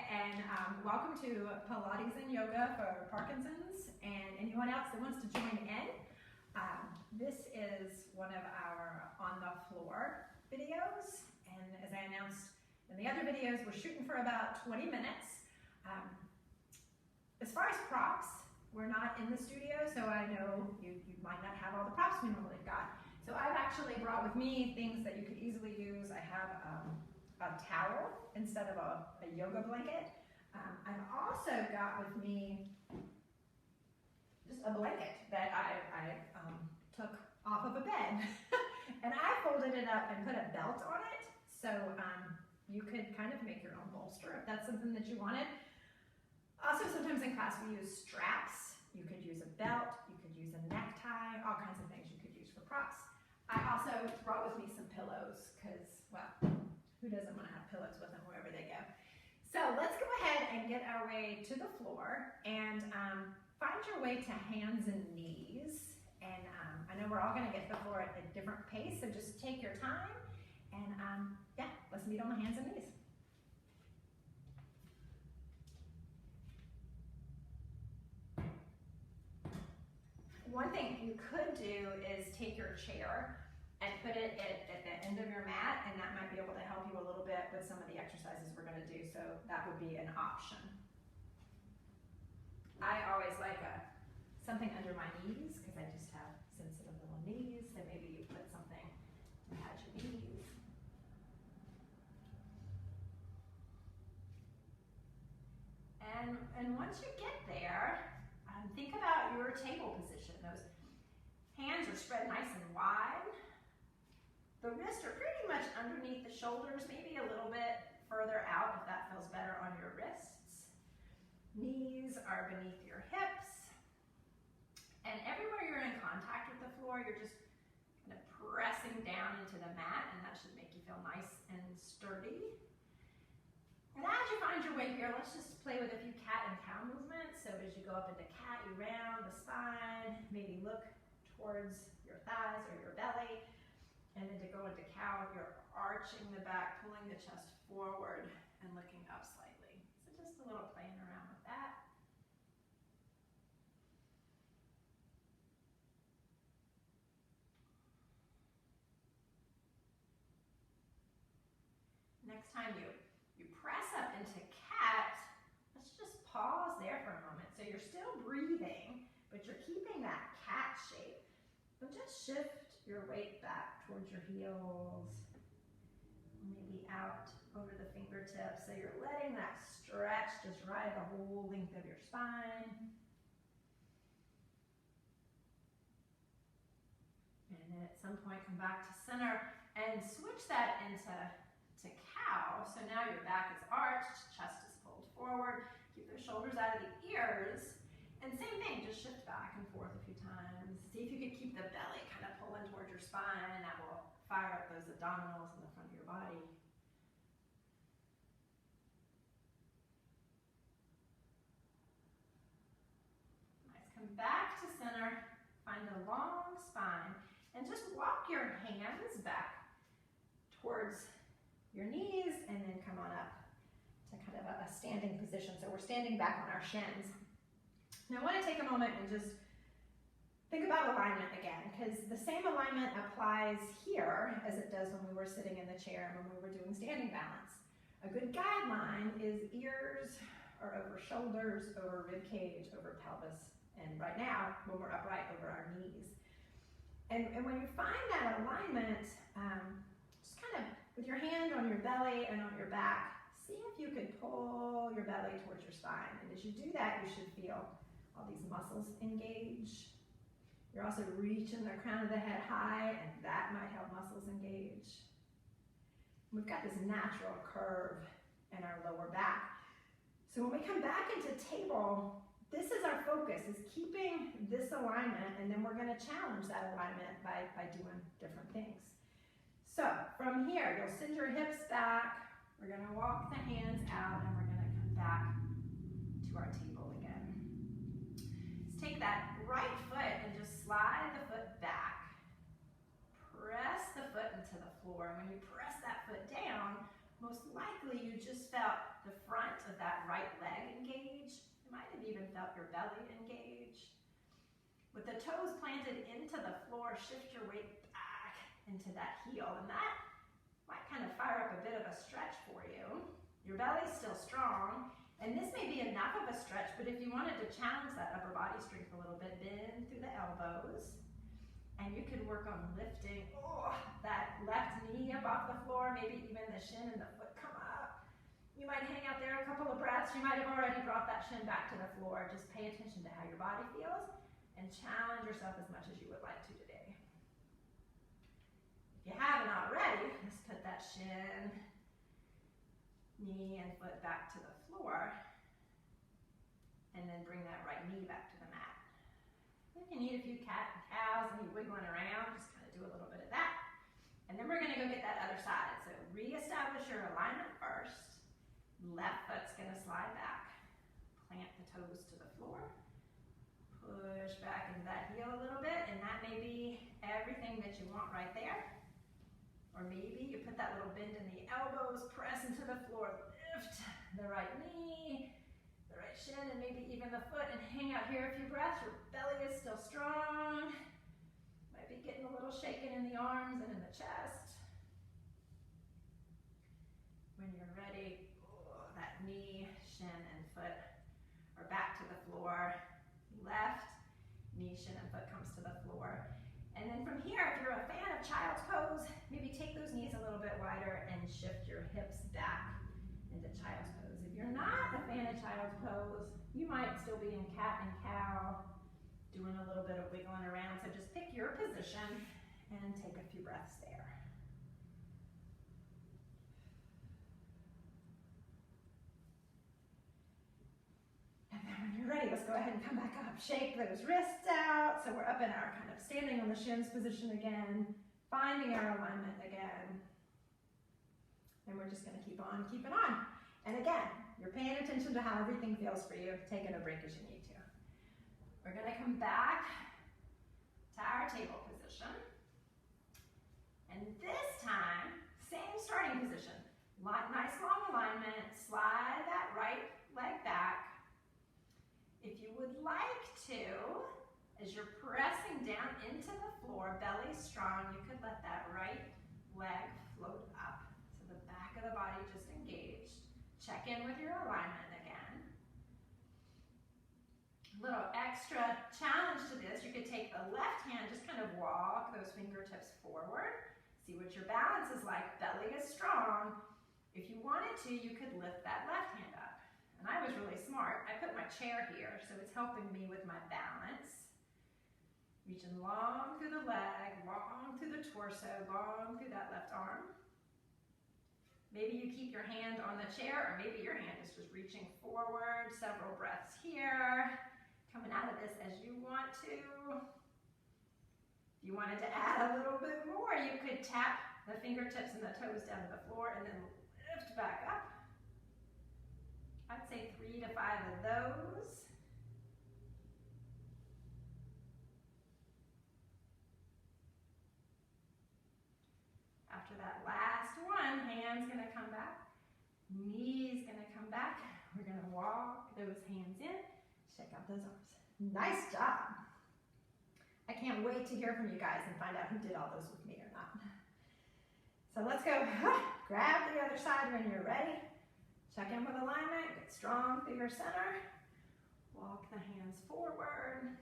and welcome to Pilates and Yoga for Parkinson's and anyone else that wants to join in. This is one of our on the floor videos, and as I announced in the other videos, we're shooting for about 20 minutes. As far as props, we're not in the studio, so I know you might not have all the props we normally got. So I've actually brought with me things that you could easily use. I have a towel instead of a yoga blanket. I've also got with me just a blanket that I took off of a bed and I folded it up and put a belt on it, so you could kind of make your own bolster if that's something that you wanted. Also, sometimes in class we use straps. You could use a belt, you could use a necktie, all kinds of things you could use for props. I also brought with me some pillows because, well, who doesn't want to have pillows with them wherever they go? So let's go ahead and get our way to the floor and find your way to hands and knees. And I know we're all going to get to the floor at a different pace, so just take your time and yeah, let's meet on the hands and knees. One thing you could do is take your chair and put it at the end of your mat, and that might be able to help you a little bit with some of the exercises we're going to do, so that would be an option. I always like something under my knees because I just have sensitive little knees, so maybe you put something at your knees. And once you get there, think about your table position. Those hands are spread nice and wide. The wrists are pretty much underneath the shoulders, maybe a little bit further out if that feels better on your wrists. Knees are beneath your hips. And everywhere you're in contact with the floor, you're just kind of pressing down into the mat, and that should make you feel nice and sturdy. And as you find your way here, let's just play with a few cat and cow movements. So as you go up into cat, you round the spine, maybe look towards your thighs or your belly. And then to go into cow, you're arching the back, pulling the chest forward and looking up slightly. So just a little playing around with that. Next time you press up into cat, let's just pause there for a moment. So you're still breathing, but you're keeping that cat shape. But just shift your weight back towards your heels, maybe out over the fingertips. So you're letting that stretch just ride the whole length of your spine. And then at some point come back to center and switch that into cow. So now your back is arched, chest is pulled forward, keep those shoulders out of the ears. And same thing, just shift back and forth a few times. See if you can keep the belly kind of pulling towards your spine, and that will fire up those abdominals in the front of your body. Nice, come back to center, find a long spine, and just walk your hands back towards your knees, and then come on up to kind of a standing position. So we're standing back on our shins. Now I want to take a moment and just think about alignment again, because the same alignment applies here as it does when we were sitting in the chair and when we were doing standing balance. A good guideline is ears are over shoulders, over rib cage, over pelvis, and right now, when we're upright, over our knees. And when you find that alignment, just kind of with your hand on your belly and on your back, see if you can pull your belly towards your spine. And as you do that, you should feel all these muscles engage. You're also reaching the crown of the head high, and that might help muscles engage. We've got this natural curve in our lower back. So when we come back into table, this is our focus, is keeping this alignment, and then we're going to challenge that alignment by doing different things. So from here, you'll send your hips back. We're going to walk the hands out, and we're going to come back to our table again. Let's take that right foot and just slide the foot back. Press the foot into the floor. And when you press that foot down, most likely you just felt the front of that right leg engage. You might have even felt your belly engage. With the toes planted into the floor, shift your weight back into that heel, and that might kind of fire up a bit of a stretch for you. Your belly's still strong, and this may be enough of a stretch, but if you wanted to challenge that upper body strength a little bit, bend through the elbows, and you can work on lifting that left knee up off the floor, maybe even the shin and the foot come up. You might hang out there a couple of breaths. You might have already brought that shin back to the floor. Just pay attention to how your body feels and challenge yourself as much as you would like to today. If you haven't already, let's put that shin, knee, and foot back to the floor, and then bring that right knee back to the mat. If you need a few cat and cows and you're wiggling around, just kind of do a little bit of that. And then we're going to go get that other side. So reestablish your alignment first. Left foot's going to slide back. Plant the toes to the floor. Push back into that heel a little bit, and that may be everything that you want right there. Or maybe you put that little bend in the elbows, press into the floor, lift the right knee, the right shin, and maybe even the foot, and hang out here a few breaths. Your belly is still strong. Might be getting a little shaken in the arms and in the chest. When you're ready, that knee, shin, and foot are back to the floor. Left knee, shin, and foot comes to the floor. And then from here, if you're a fan of child's pose, maybe take those knees a little bit wider and shift your hips back into child's pose. If you're not a fan of child's pose, you might still be in cat and cow, doing a little bit of wiggling around. So just pick your position and take a few breaths there. And then when you're ready, let's go ahead and come back up. Shake those wrists out. So we're up in our kind of standing on the shins position again, finding our alignment again. And we're just going to keep on keeping on. And again, you're paying attention to how everything feels for you, taking a break as you need to. We're going to come back to our table position. And this time, same starting position. Nice long alignment, slide that right leg back. If you would like to, as you're pressing down into the floor, belly strong, you could let that right leg float up. So the back of the body just engaged. Check in with your alignment again. A little extra challenge to this, you could take the left hand, just kind of walk those fingertips forward. See what your balance is like. Belly is strong. If you wanted to, you could lift that left hand up. And I was really smart. I put my chair here, so it's helping me with my balance. Reaching long through the leg, long through the torso, long through that left arm. Maybe you keep your hand on the chair, or maybe your hand is just reaching forward. Several breaths here. Coming out of this as you want to. If you wanted to add a little bit more, you could tap the fingertips and the toes down to the floor and then lift back up. I'd say 3 to 5 of those. After that last one, hand's gonna come back, knees gonna come back. We're gonna walk those hands in, shake out those arms. Nice job. I can't wait to hear from you guys and find out who did all those with me or not. So let's go, grab the other side when you're ready. Check in with alignment, get strong through your center. Walk the hands forward.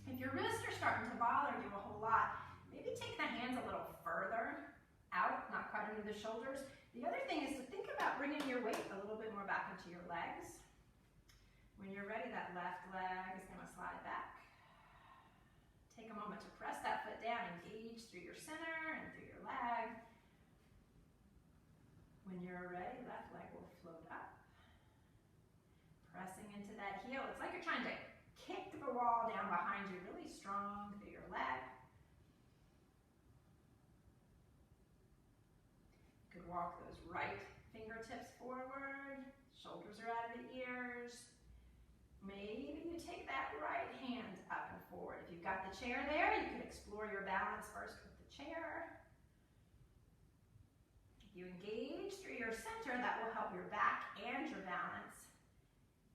If your wrists are starting to bother you a whole lot, maybe take the hands a little further out, not quite under the shoulders. The other thing is to think about bringing your weight a little bit more back into your legs. When you're ready, that left leg is going to slide back. Take a moment to press that foot down, engage through your center and through your leg. When you're ready, left leg will float up. Pressing into that heel. It's like you're trying to kick the wall down behind you, really strong through your leg. You could walk those right fingertips forward. Shoulders are out of the ears. Maybe you take that right hand up and forward. If you've got the chair there, you could explore your balance first with the chair. If you engage through your center, that will help your back and your balance.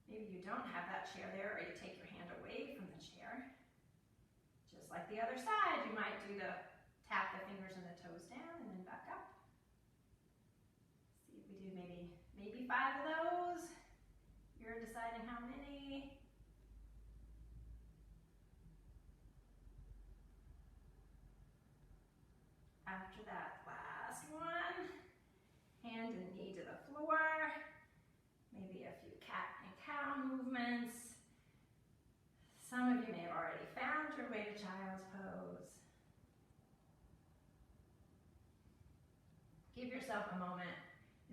Maybe you don't have that chair there, or you take your hand away from the chair. Just like the other side, you might do the tap the fingers and the toes down and then back up. See if we do maybe 5 of those. You're deciding how many. After that last one, hand and knee to the floor. Maybe a few cat and cow movements. Some of you may have already found your way to child's pose. Give yourself a moment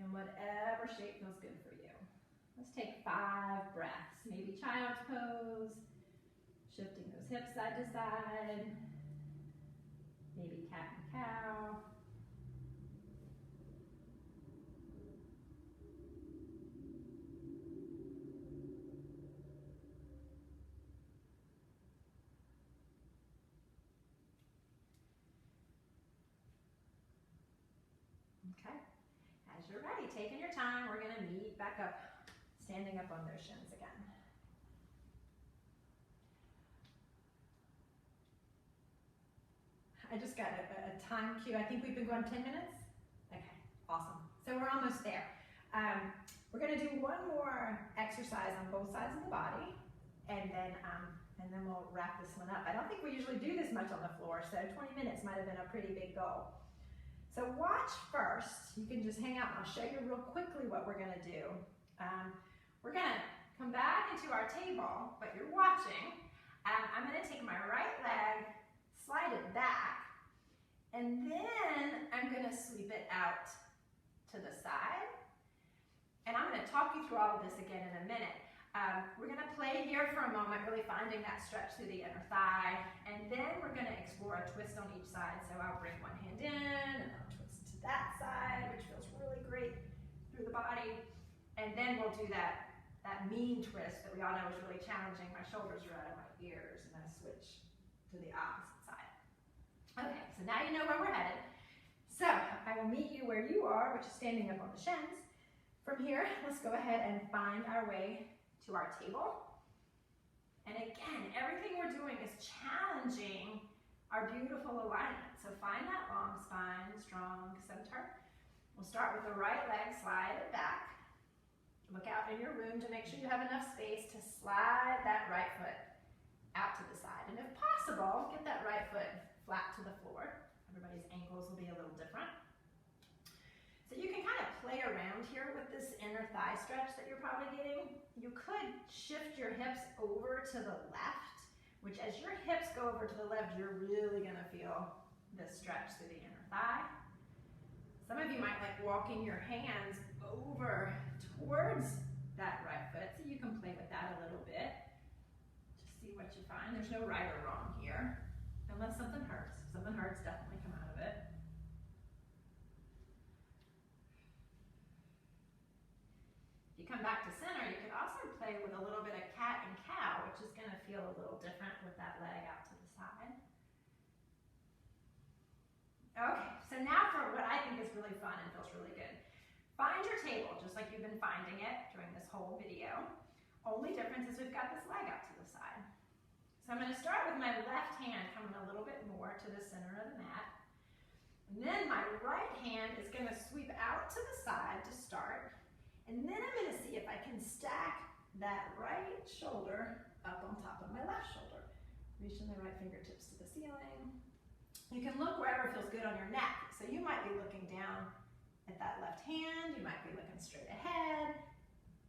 in whatever shape feels good for you. Let's take 5 breaths. Maybe child's pose, shifting those hips side to side. Maybe cat and cow. Okay, as you're ready, taking your time, we're going to meet back up, standing up on those shins again. I just got a time cue. I think we've been going 10 minutes. Okay, awesome. So we're almost there. We're going to do one more exercise on both sides of the body, and then we'll wrap this one up. I don't think we usually do this much on the floor, so 20 minutes might have been a pretty big goal. So watch first. You can just hang out and I'll show you real quickly what we're going to do. We're going to come back into our table, but you're watching. I'm going to take my right leg, slide it back, and then I'm going to sweep it out to the side. And I'm going to talk you through all of this again in a minute. We're going to play here for a moment, really finding that stretch through the inner thigh, and then we're going to explore a twist on each side. So I'll bring one hand in, and I'll twist to that side, which feels really great through the body. And then we'll do that mean twist that we all know is really challenging. My shoulders are out of my ears, and I switch to the opposite side. Okay, so now you know where we're headed. So I will meet you where you are, which is standing up on the shins. From here, let's go ahead and find our way to our table. And again, everything we're doing is challenging our beautiful alignment. So find that long spine, strong center. We'll start with the right leg, slide it back. Look out in your room to make sure you have enough space to slide that right foot out to the side. And if possible, get that right foot flat to the floor. Everybody's ankles will be a little different. So you can kind of play around here with this inner thigh stretch that you're probably getting. You could shift your hips over to the left, which as your hips go over to the left, you're really going to feel this stretch through the inner thigh. Some of you might like walking your hands over towards that right foot, so you can play with that a little bit. Just see what you find. There's no right or wrong here, unless something hurts. If something hurts, definitely come out of it. If you come back to center, you could also play with a little bit of cat and cow, which is going to feel a little different with that leg out to the side. Okay, so now for what I think is really fun and feels really good. Find your table, just like you've been finding it during this whole video. Only difference is we've got this leg out to the side. So I'm going to start with my left hand coming a little bit more to the center of the mat. And then my right hand is going to sweep out to the side to start. And then I'm going to see if I can stack that right shoulder up on top of my left shoulder. Reaching the right fingertips to the ceiling. You can look wherever feels good on your neck. So you might be looking down at that left hand. You might be looking straight ahead.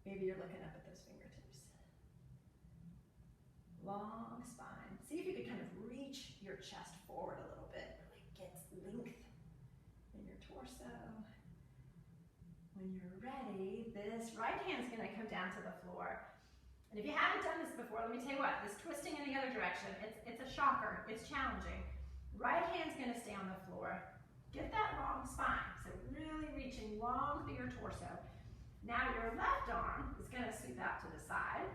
Maybe you're looking up at those fingertips. Long spine. See if you could kind of reach your chest forward a little bit. Really get length in your torso. When you're ready, this right hand's going to come down to the floor. And if you haven't done this before, let me tell you what, this twisting in the other direction, it's a shocker. It's challenging. Right hand's going to stay on the floor. Get that long spine. So really reaching long through your torso. Now your left arm is going to sweep out to the side.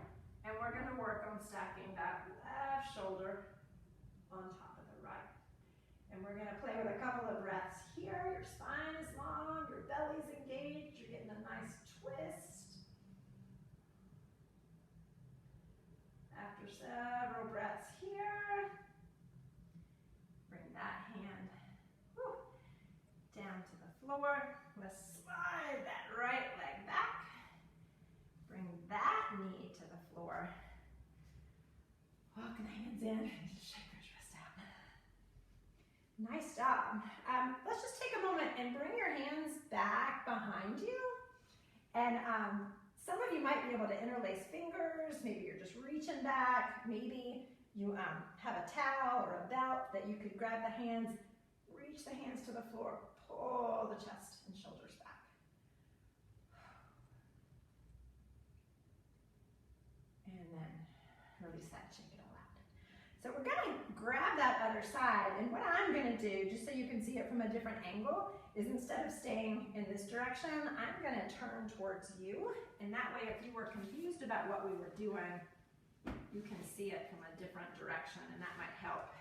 And we're going to work on stacking that left shoulder on top of the right. And we're going to play with a couple of breaths here. Your spine is long, your belly several breaths here. Bring that hand down to the floor. Let's slide that right leg back. Bring that knee to the floor. Walking the hands in and just shake those wrists out. Nice job. Let's just take a moment and bring your hands back behind you. And some of you might be able to interlace fingers. Maybe you're just reaching back. Maybe you have a towel or a belt that you could grab the hands, reach the hands to the floor, pull the chest and shoulders back. And then release that, shake it all out. So we're gonna grab that other side, and what I'm gonna do, just so you can see it from a different angle, is instead of staying in this direction, I'm gonna turn towards you, and that way if you were confused about what we were doing, you can see it from a different direction, and that might help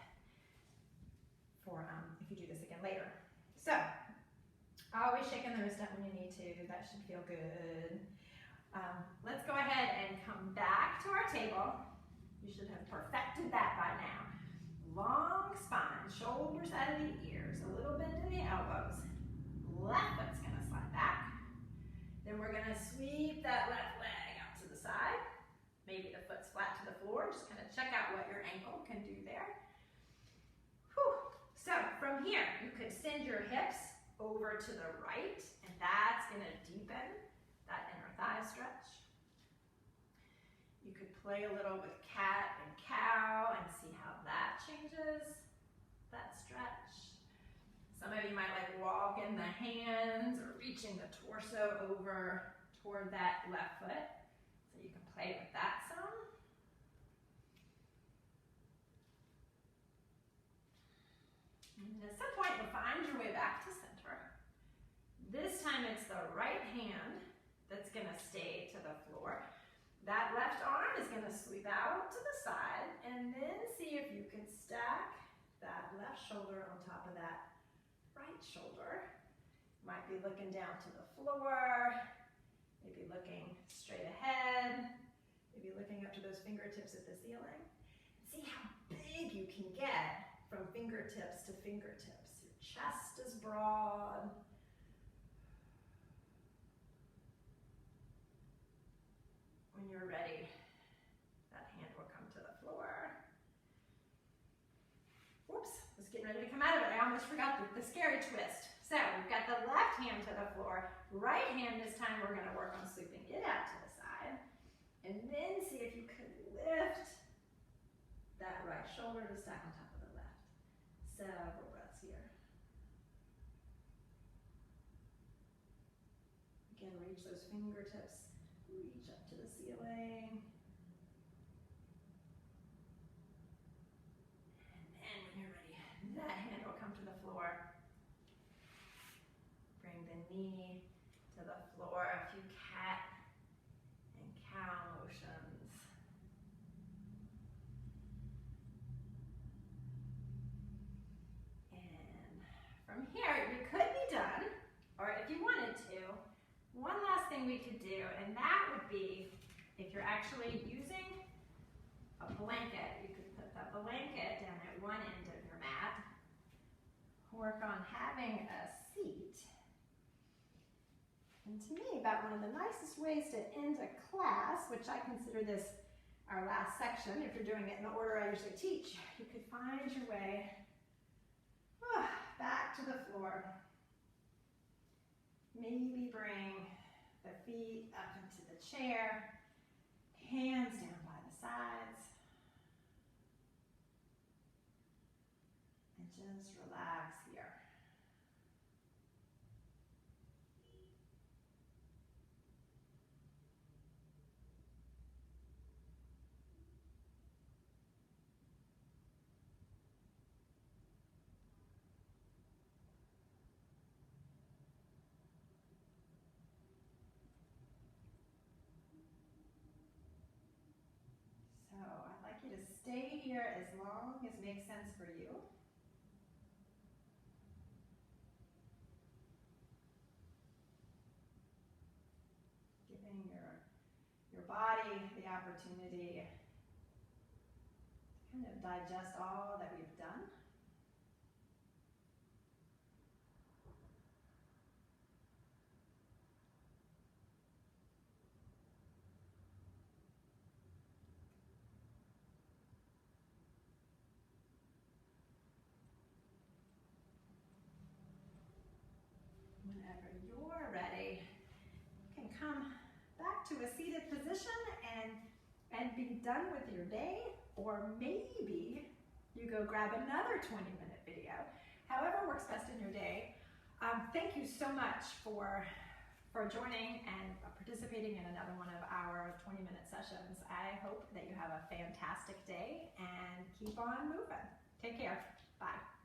for if you do this again later. So, always shaking the wrist up when you need to. That should feel good. Let's go ahead and come back to our table. You should have perfected that by now. Long spine, shoulders out of the ears, a little bend in the elbows. Left foot's gonna slide back. Then we're gonna sweep that left leg out to the side. Maybe the foot's flat to the floor. Just kind of check out what your ankle can do there. Whew. So from here, you could send your hips over to the right, and that's gonna deepen that inner thigh stretch. You could play a little with cat and cow and see how that changes that stretch. Some of you might like walking the hands or reaching the torso over toward that left foot. So you can play with that some. And at some point you'll find your way back to center. This time it's the right hand that's gonna stay to the floor. That left arm is gonna sweep out to the side, and then see if you can stack that left shoulder on top of that right shoulder. Might be looking down to the floor, maybe looking straight ahead, maybe looking up to those fingertips at the ceiling. See how big you can get from fingertips to fingertips. Your chest is broad. When you're ready, that hand will come to the floor. Whoops, I was getting ready to come out of it. I almost forgot the scary twist. So we've got the left hand to the floor. Right hand this time we're gonna work on sweeping it out to the side. And then see if you could lift that right shoulder to stack on top of the left. Several breaths here. Again, reach those fingertips. Reach up to the ceiling. And then when you're ready, that hand will come to the floor. Bring the knee to the floor. A few cat and cow motions. And from here, you could be done, or if you wanted to, one last thing we could do, and that would be, if you're actually using a blanket, you could put the blanket down at one end of your mat, work on having a seat. And to me, about one of the nicest ways to end a class, which I consider this our last section, if you're doing it in the order I usually teach, you could find your way back to the floor. Maybe bring the feet up into the chair, hands down by the sides, and just relax here. Stay here as long as makes sense for you. Giving your body the opportunity kind of digest all that we've done. Whenever you're ready, you can come back to a seated position and be done with your day, or maybe you go grab another 20-minute video, however works best in your day. Thank you so much for joining and participating in another one of our 20-minute sessions. I hope that you have a fantastic day and keep on moving. Take care. Bye.